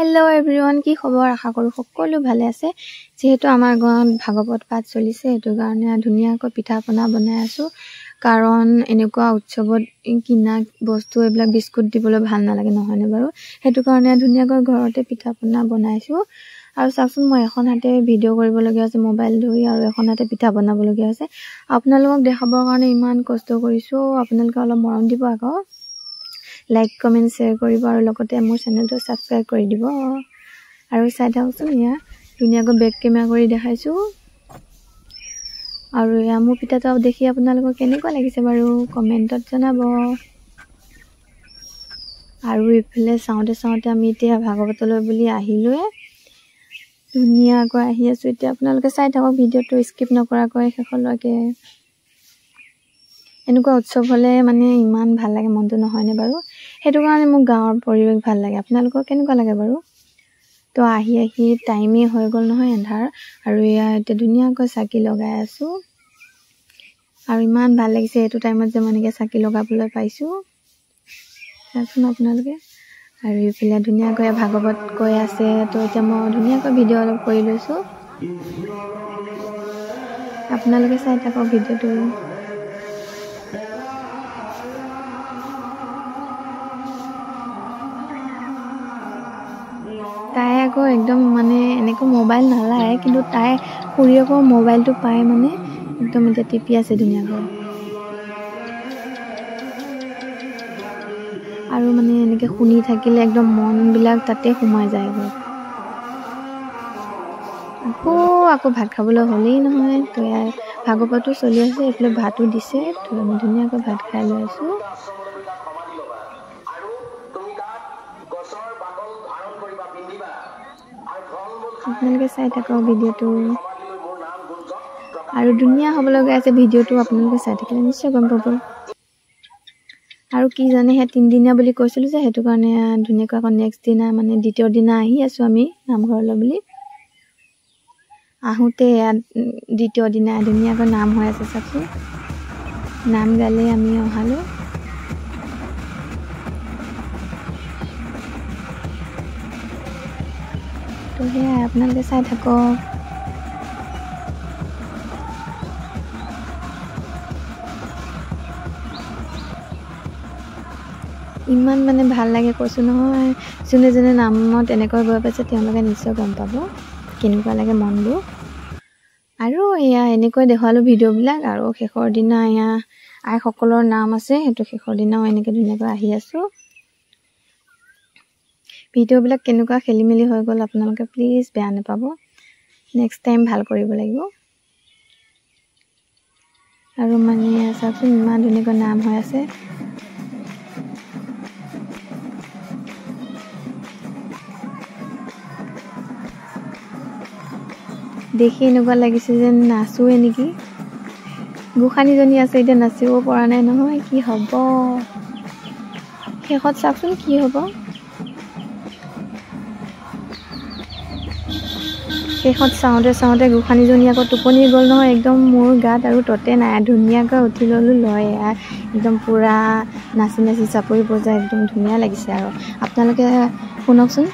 hello everyone की खबर आशा करूँ सकलो भाले आछे जेहेतु आमार गाँवत भागवत पाठ चलिছে एटु कारणे धुनियाকৈ पिठा पना बनाइ आछो कारण एनेकुवा उत्सवत किना बस्तु एबिलाक बिस्कुट दिबले ভাল नालागे নহয়ने बारु हेतु कारणे धुनियाকৈ घरते पिठा पना बनाइছো আৰু চাচোন মই এখন হাতে ভিডিও কৰিব লগিয়া আছে মোবাইল ধৰি আৰু এখন হাতে পিঠা বনাব লগিয়া আছে আপোনালোকক দেখাবৰ কাৰণে ইমান কষ্ট কৰিছো আপোনালোকে অলপ মৰম দিব আকৌ लाइक कमेंट शेयर करिब और लगते मोर चैनल तो सब्सक्राइब कर दिब और साइड हाउसन या दुनिया को बैक कैमेरा करि देखाइछु और या मो पिठाटा देखि आपनालोक केनेकुवा लागिसे बारु कमेन्टत जनाब और इफाले साउंडे साउंडे आमी इतिया भागवतলৈ বুলি আহিलोए दुनिया को आहि आछु इतिया आपनालोके साइ थाকক भिडिओটো स्किप नकराকৈ शेषলৈকে एनुका उत्सव हले माने इमान ভাল লাগে মনটো নহয়নে बारु हेतु कारणे मो गाँवर परिवेश ভাল লাগে आपनालोকৰ केनेकुवा লাগে बारु तो आहि आहि टाइमे হৈ গল নহয় এন্ধাৰ আৰু ইয়া এতে ধুনিয়াকৈ চাকি লগাই আছো আৰু ইমান ভাল লাগিছে এটো টাইমত যে মানেকে চাকি লগাবলৈ পাইছো চাচোন आपनालोকে আৰু ইফালে ধুনিয়াকৈ ভাগৱত কৈ আছে তো এতিয়া মই ধুনিয়াকৈ ভিডিও অলপ কৰি লৈছো आपनालोকে চাই থাকক ভিডিওটো ताई आको एकदम माने एनेको मोबाइल नालाय किन्तु ताई खुरियको मोबाइल तो पाए माने एकदम एटा टिपि आछे धुनियाको आरो माने एनेके खुनि থাকিলে एकदम मन बिलाक ताते हुमाय जायगो आको भात खाबले हलेই নহয় तो यार भागवतो चलि আছে एफले भातो दिसे तो আমি ধুনিয়াকৈ भात খাই লৈ আছো आपनालोके चाइ थाকক भिडिओটো আৰু दुनिया हबलगे আছে भिडिओটো आपनालोके चाइ থাকিলে निश्चय गम पाब আৰু কি জানে হে 3 দিনা বুলি কৈছিল যে হেতু কাৰণে ধুনিয়াকৈ আকৌ নেক্সট দিনা মানে দ্বিতীয় দিনা আহি আছো আমি নামঘৰলৈ বুলি আহুতে দ্বিতীয় দিনা ধুনিয়াকৈ নাম হৈ আছে চাচো নাম গালে আমি অহালো तो हे आपनालोके चाइ थाকক इमान माने ভাল লাগে কৈছো নহয় জুনে জুনে নামত এনেকৈ গৈ পাছে তেওঁলোকে নিশ্চয় গম পাব কেনেকুৱা লাগে মনবোৰ আৰু এয়া এনেকৈ দেখালো ভিডিও বিলাক আৰু শেষৰ দিনা এয়া আই সকলৰ নাম আছে হেতু শেষৰ দিনাও এনেকৈ ধুনিয়াকৈ আহি আছো ভিডিও বিলাক কেনেকুৱা খেলি মেলি হৈ গল আপোনালোকে প্লিজ বেয়া নাপাব নেক্সট টাইম ভাল কৰিব লাগিব আৰু মানে চাচোন ইমান ধুনিয়াকৈ নাম হৈ আছে দেখি এনেকুৱা লাগিছে যে নাচুৱে নেকি গোখানীজনী আছে এতিয়া নাচিব পৰা নাই নহয় কি হ'ব শেষত চাচোন কি হ'ব শেষত চাওঁতে চাওঁতে গোখানীজনী আকৌ টোপনি গ'ল নহয় একদম মোৰ গাত আৰু ততে নাই ধুনিয়াকৈ উঠি ললো লয় একদম পুৰা নাচি নাচি চাপৰি বজাই একদম ধুনিয়া লাগিছে আৰু আপোনালোকে শুনকচোন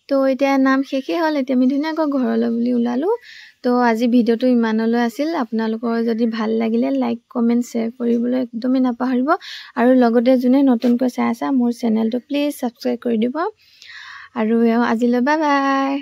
तो এতিয়া নাম শেষে হল এতিয়া আমি ধুনিয়াকৈ ঘৰলৈ বুলি উলালো তো আজি ভিডিঅ'টো ইমানলৈ আছিল আপোনালোকৰ যদি ভাল লাগিলে লাইক কমেন্ট শ্বেয়াৰ কৰিবলৈ একদমেই নাপাহৰিব আৰু লগতে যোনে নতুনকৈ চাই আছে মোৰ চেনেলটো প্লিজ সাবস্ক্ৰাইব কৰি দিব আৰু আজিলৈ বাই বাই